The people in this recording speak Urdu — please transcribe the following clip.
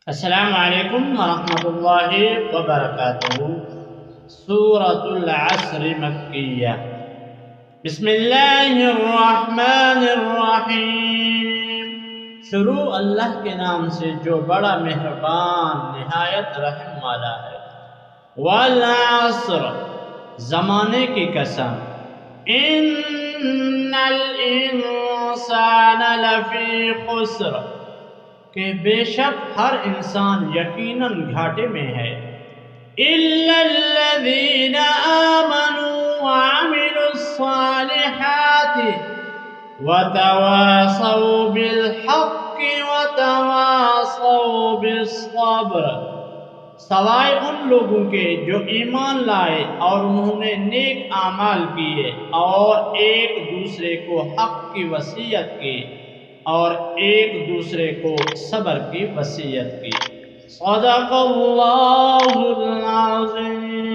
السلام علیکم ورحمۃ اللہ وبرکاتہ۔ سورۃ العصر مکیہ۔ بسم اللہ الرحمن الرحیم۔ شروع اللہ کے نام سے جو بڑا مہربان نہایت رحم والا ہے۔ والعصر، زمانے کی قسم۔ ان الانسان لفی خسر، کہ بے شک ہر انسان یقیناً گھاٹے میں ہے۔ الا الذین آمنوا وعملوا الصالحات وتواصوا بالحق وتواصوا بالصبر، سوائے ان لوگوں کے جو ایمان لائے اور انہوں نے نیک اعمال کیے اور ایک دوسرے کو حق کی وصیت کی اور ایک دوسرے کو صبر کی وصیت کی۔ صدق اللہ العظیم۔